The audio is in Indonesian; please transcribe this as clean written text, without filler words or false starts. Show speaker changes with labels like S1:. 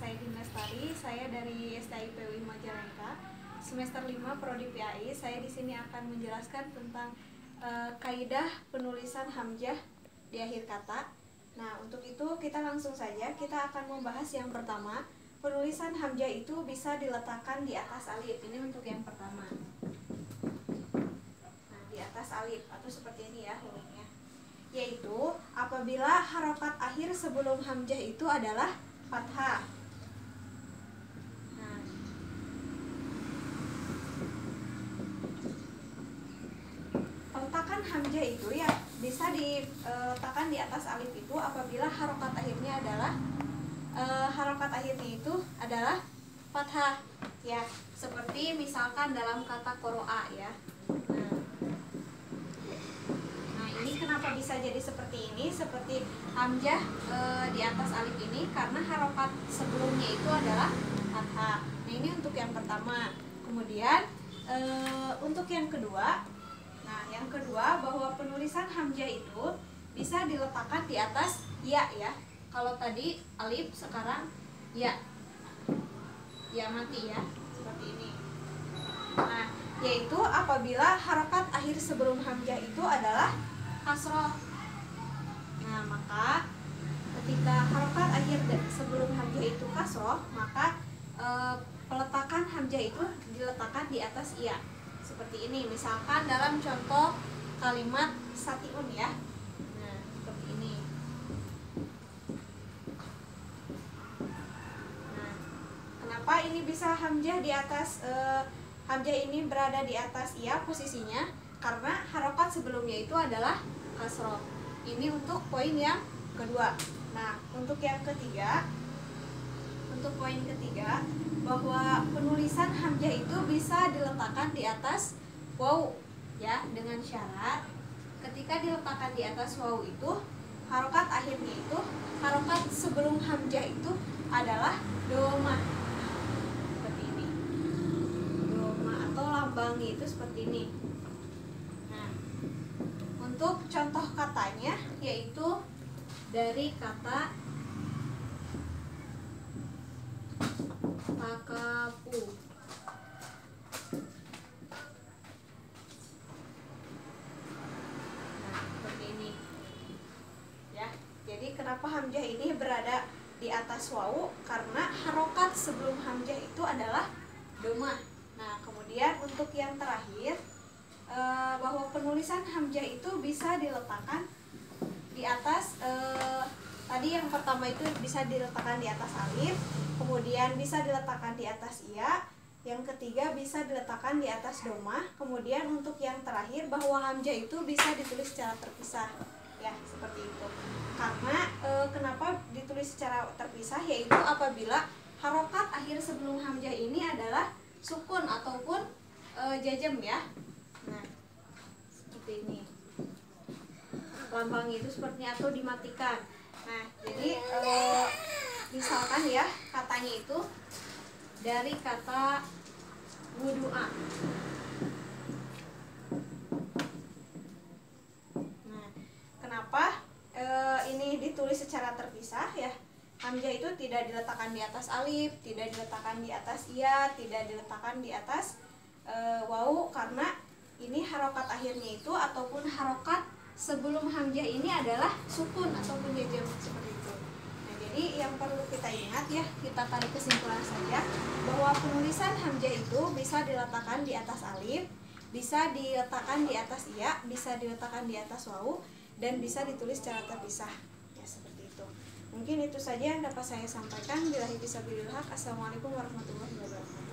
S1: saya Dinastari, saya dari STIPUI Majalengka, semester 5 Prodi PAI. Saya di sini akan menjelaskan tentang kaidah penulisan hamzah di akhir kata. Nah, untuk itu kita langsung saja, kita akan membahas yang pertama. Penulisan hamzah itu bisa diletakkan di atas alif. Ini untuk yang pertama. Nah, di atas alif atau seperti ini ya hurufnya. Yaitu apabila harokat akhir sebelum hamzah itu adalah fathah. Nah, peletakan hamzah itu ya bisa diletakkan di atas alif itu apabila harokat akhirnya adalah fathah ya, seperti misalkan dalam kata qoro'a ya. Nah, ini kenapa bisa jadi seperti ini, seperti hamzah di atas alif ini karena harokat sebelumnya itu adalah fathah. Nah, ini untuk yang pertama. Kemudian untuk yang kedua, yang kedua bahwa penulisan hamzah itu bisa diletakkan di atas ya ya. Kalau tadi alif, sekarang ya. Ya mati ya, seperti ini. Nah, yaitu apabila harokat akhir sebelum hamzah itu adalah kasroh. Nah, maka ketika harokat akhir sebelum hamzah itu kasroh, maka peletakan hamzah itu diletakkan di atas iya. Seperti ini, misalkan dalam contoh kalimat satiun ya. Nah, seperti ini. Nah, kenapa ini bisa hamzah di atas hamzah ini berada di atas iya posisinya? Karena harokat sebelumnya itu adalah kasroh. Ini untuk poin yang kedua. Nah, untuk yang ketiga, untuk poin ketiga, bahwa penulisan hamzah itu bisa diletakkan di atas waw ya, dengan syarat ketika diletakkan di atas waw itu harokat akhirnya itu, harokat sebelum hamzah itu adalah domah. Seperti ini. Domah atau lambangi itu seperti ini. Nah, untuk contoh katanya yaitu dari kata takapu. Nah, seperti ini. Ya. Jadi kenapa hamzah ini berada di atas wawu? Karena harokat sebelum hamzah itu adalah domah. Nah, kemudian untuk yang terakhir bahwa penulisan hamzah itu bisa diletakkan di atas tadi yang pertama itu bisa diletakkan di atas alif, kemudian bisa diletakkan di atas iya, yang ketiga bisa diletakkan di atas domah, kemudian untuk yang terakhir bahwa hamzah itu bisa ditulis secara terpisah ya, seperti itu. Karena kenapa ditulis secara terpisah, yaitu apabila harokat akhir sebelum hamzah ini adalah sukun ataupun jazm ya. Nah, seperti ini. Lambang itu sepertinya atau dimatikan. Nah, jadi misalkan ya katanya itu dari kata wudu'a. Nah, kenapa ini ditulis secara terpisah ya? Hamzah itu tidak diletakkan di atas alif, tidak diletakkan di atas iya, tidak diletakkan di atas wawu, karena ini harokat akhirnya itu ataupun harokat sebelum hamzah ini adalah sukun ataupun jazm, seperti itu. Nah, jadi yang perlu kita ingat ya, kita tarik kesimpulan saja bahwa penulisan hamzah itu bisa diletakkan di atas alif, bisa diletakkan di atas iya, bisa diletakkan di atas wawu, dan bisa ditulis secara terpisah. Ya, seperti itu. Mungkin itu saja yang dapat saya sampaikan. Billahi fisabilillah. Assalamualaikum warahmatullahi wabarakatuh.